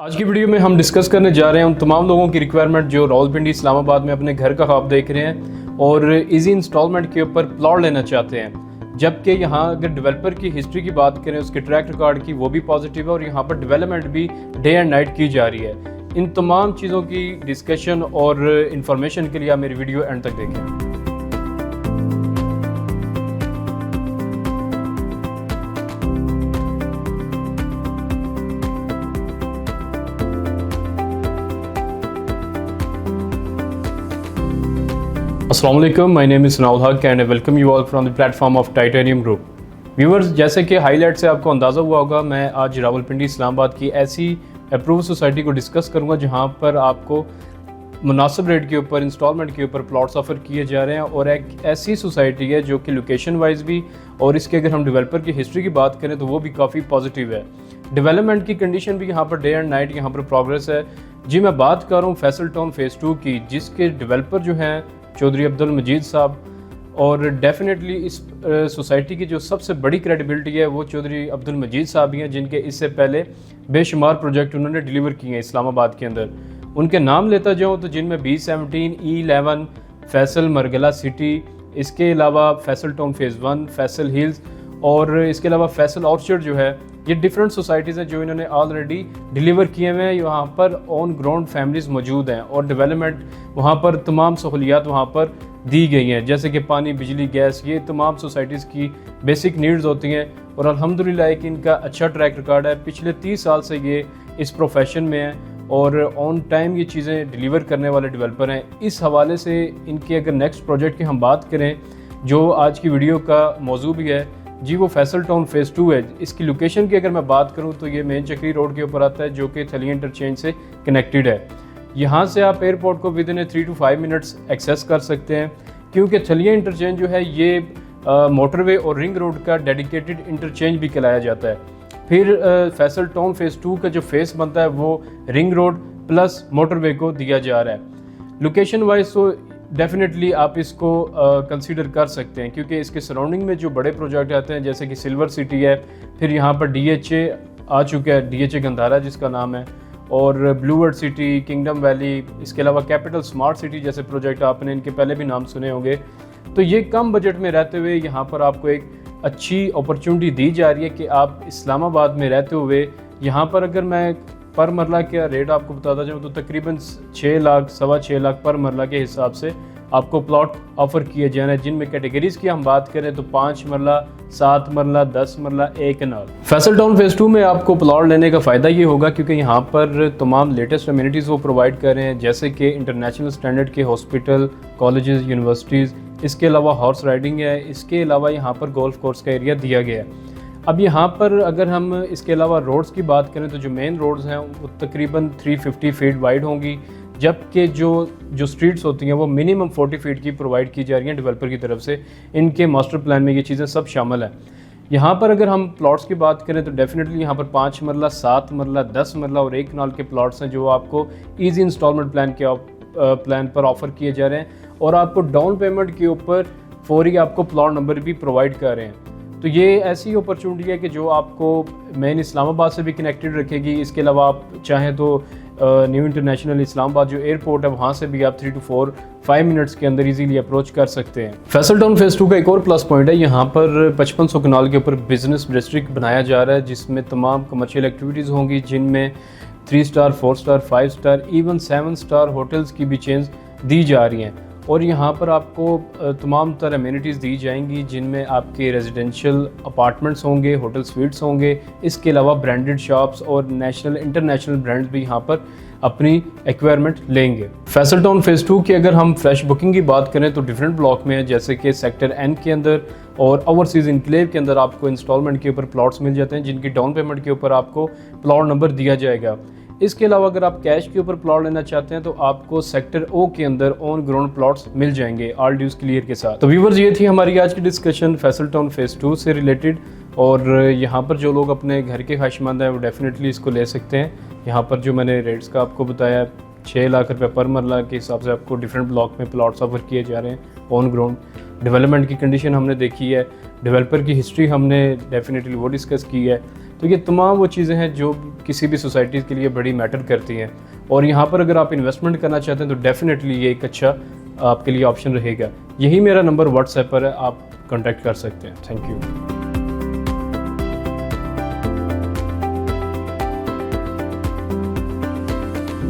आज की वीडियो में हम डिस्कस करने जा रहे हैं उन तमाम लोगों की रिक्वायरमेंट जो रावलपिंडी इस्लामाबाद में अपने घर का ख्वाब देख रहे हैं और इजी इंस्टॉलमेंट के ऊपर प्लॉट लेना चाहते हैं। जबकि यहाँ अगर डेवलपर की हिस्ट्री की बात करें, उसके ट्रैक रिकॉर्ड की, वो भी पॉजिटिव है और यहाँ पर डेवलपमेंट भी डे एंड नाइट की जा रही है। इन तमाम चीज़ों की डिस्कशन और इन्फॉर्मेशन के लिए आप मेरी वीडियो एंड तक देखें। अस्सलाम वालेकुम, माय नेम इज़ सनाउल हक and welcome you all from the platform of titanium group. Viewers, जैसे कि हाईलाइट से आपको अंदाज़ा हुआ होगा, मैं आज रावलपिंडी इस्लामाबाद की ऐसी अप्रूव सोसाइटी को डिस्कस करूंगा जहां पर आपको मुनासिब रेट के ऊपर इंस्टॉलमेंट के ऊपर प्लॉट्स ऑफर किए जा रहे हैं और एक ऐसी सोसाइटी है जो कि लोकेशन वाइज भी और इसके अगर हम डेवलपर की हिस्ट्री की बात करें तो वो भी काफ़ी पॉजिटिव है। डेवलपमेंट की कंडीशन भी यहाँ पर डे एंड नाइट यहाँ पर प्रोग्रेस है। जी, मैं बात कर रहा हूँ फैसल टाउन फेज़ 2 की, जिसके डेवलपर जो हैं चौधरी अब्दुल मजीद साहब, और डेफिनेटली इस सोसाइटी की जो सबसे बड़ी क्रेडिबिलिटी है वो चौधरी अब्दुल मजीद साहब ही हैं, जिनके इससे पहले बेशुमार प्रोजेक्ट उन्होंने डिलीवर किए हैं इस्लामाबाद के अंदर। उनके नाम लेता जाऊँ तो जिनमें B17, E11, Faisal Margalla city, इसके अलावा Faisal town phase 1, Faisal hills और इसके अलावा फैसल ऑर्चर्ड जो है, ये डिफरेंट सोसाइटीज़ हैं जो इन्होंने ऑलरेडी डिलीवर किए हुए हैं। यहाँ पर ऑन ग्राउंड फैमिलीज़ मौजूद हैं और डेवलपमेंट वहाँ पर तमाम सहूलियात वहाँ पर दी गई हैं, जैसे कि पानी, बिजली, गैस, ये तमाम सोसाइटीज़ की बेसिक नीड्स होती हैं। और अल्हम्दुलिल्लाह एक इनका अच्छा ट्रैक रिकॉर्ड है, पिछले 30 साल से ये इस प्रोफेशन में हैं और ऑन टाइम ये चीज़ें डिलीवर करने वाले डेवलपर हैं। इस हवाले से इनके अगर नेक्स्ट प्रोजेक्ट की हम बात करें जो आज की वीडियो का मौजू भी है जी, वो फैसल टाउन फेज़ 2 है। इसकी लोकेशन की अगर मैं बात करूं तो ये मेन चक्री रोड के ऊपर आता है जो कि थलिया इंटरचेंज से कनेक्टेड है। यहाँ से आप एयरपोर्ट को within 3 to 5 minutes access कर सकते हैं, क्योंकि थलिया इंटरचेंज जो है ये मोटरवे और रिंग रोड का डेडिकेटेड इंटरचेंज भी कहलाया जाता है। फिर फैसल टाउन फेज़ 2 का जो फेस बनता है वो रिंग रोड प्लस मोटरवे को दिया जा रहा है। लोकेशन वाइज तो डेफिनेटली आप इसको कंसीडर कर सकते हैं, क्योंकि इसके सराउंडिंग में जो बड़े प्रोजेक्ट आते हैं जैसे कि सिल्वर सिटी है, फिर यहाँ पर DHA आ चुका है, DHA गंधारा जिसका नाम है, और ब्लूवर्ड सिटी, किंगडम वैली, इसके अलावा कैपिटल स्मार्ट सिटी जैसे प्रोजेक्ट आपने इनके पहले भी नाम सुने होंगे। तो ये कम बजट में रहते हुए यहाँ पर आपको एक अच्छी अपॉर्चुनिटी दी जा रही है कि आप इस्लामाबाद में रहते हुए यहाँ पर, अगर मैं पर मरला का रेट आपको बताता जाऊँ तो तकरीबन 6 लाख, 6.25 लाख पर मरला के हिसाब से आपको प्लॉट ऑफर किए जा रहे हैं, जिनमें कैटेगरीज की हम बात करें तो 5 मरला, 7 मरला, 10 मरला, 1 कनाल। फैसल टाउन फेज़ 2 में आपको प्लॉट लेने का फ़ायदा ये होगा क्योंकि यहाँ पर तमाम लेटेस्ट अम्यूनिटीज़ वो प्रोवाइड कर रहे हैं, जैसे कि इंटरनेशनल स्टैंडर्ड के हॉस्पिटल, कॉलेजेस, यूनिवर्सिटीज़, इसके अलावा हॉर्स राइडिंग है, इसके अलावा यहाँ पर गोल्फ कोर्स का एरिया दिया गया है। अब यहाँ पर अगर हम इसके अलावा रोड्स की बात करें तो जो मेन रोड्स हैं वो तकरीबन 350 फीट वाइड होंगी, जबकि जो स्ट्रीट्स होती हैं वो मिनिमम 40 फीट की प्रोवाइड की जा रही हैं डेवलपर की तरफ से। इनके मास्टर प्लान में ये चीज़ें सब शामिल हैं। यहाँ पर अगर हम प्लॉट्स की बात करें तो डेफिनेटली यहाँ पर 5 मरला, 7 मरला, 10 मरला और 1 कनाल के प्लॉट्स हैं जो आपको ईजी इंस्टॉलमेंट प्लान पर ऑफ़र किए जा रहे हैं और आपको डाउन पेमेंट के ऊपर फौरी आपको प्लॉट नंबर भी प्रोवाइड कर रहे हैं। तो ये ऐसी अपॉर्चुनिटी है कि जो आपको मेन इस्लामाबाद से भी कनेक्टेड रखेगी। इसके अलावा आप चाहें तो न्यू इंटरनेशनल इस्लामाबाद जो एयरपोर्ट है वहाँ से भी आप 3 to 5 मिनट्स के अंदर इजीली अप्रोच कर सकते हैं। फैसल टाउन फेज़ 2 का एक और प्लस पॉइंट है, यहाँ पर 5500 कनाल के ऊपर बिजनेस डिस्ट्रिक्ट बनाया जा रहा है, जिसमें तमाम कमर्शियल एक्टिविटीज़ होंगी, जिनमें 3 star, 4 star, 5 star, even 7 star hotels की भी चेंज दी जा रही हैं। और यहाँ पर आपको तमाम तरह अम्यूनिटीज़ दी जाएंगी, जिनमें आपके रेजिडेंशियल अपार्टमेंट्स होंगे, होटल स्वीट्स होंगे, इसके अलावा ब्रांडेड शॉप्स और नेशनल इंटरनेशनल ब्रांड्स भी यहाँ पर अपनी एक्वायरमेंट लेंगे। फैसल टाउन फेज़ 2 की अगर हम फ्रेश बुकिंग की बात करें तो डिफरेंट ब्लॉक में है, जैसे कि सेक्टर N के अंदर और ओवरसीज़ इनक्लेव के अंदर आपको इंस्टॉलमेंट के ऊपर प्लॉट्स मिल जाते हैं, जिनकी डाउन पेमेंट के ऊपर आपको प्लॉट नंबर दिया जाएगा। इसके अलावा अगर आप कैश के ऊपर प्लॉट लेना चाहते हैं तो आपको सेक्टर O के अंदर ऑन ग्राउंड प्लॉट्स मिल जाएंगे ऑल ड्यूज क्लियर के साथ। तो व्यूअर्स, ये थी हमारी आज की डिस्कशन फैसल टाउन फेज़ 2 से रिलेटेड, और यहाँ पर जो लोग अपने घर के ख्वाहिशमंद हैं वो डेफिनेटली इसको ले सकते हैं। यहाँ पर जो मैंने रेट्स का आपको बताया, 6 लाख रुपये पर मरला के हिसाब से आपको डिफरेंट ब्लॉक में प्लॉट्स ऑफर किए जा रहे हैं ऑन ग्राउंड। डेवलपमेंट की कंडीशन हमने देखी है, डेवलपर की हिस्ट्री हमने डेफिनेटली वो डिस्कस की है। तो ये तमाम वो चीज़ें हैं जो किसी भी सोसाइटी के लिए बड़ी मैटर करती हैं, और यहाँ पर अगर आप इन्वेस्टमेंट करना चाहते हैं तो डेफिनेटली ये एक अच्छा आपके लिए ऑप्शन रहेगा। यही मेरा नंबर व्हाट्सएप पर है, आप कॉन्टैक्ट कर सकते हैं। Thank you.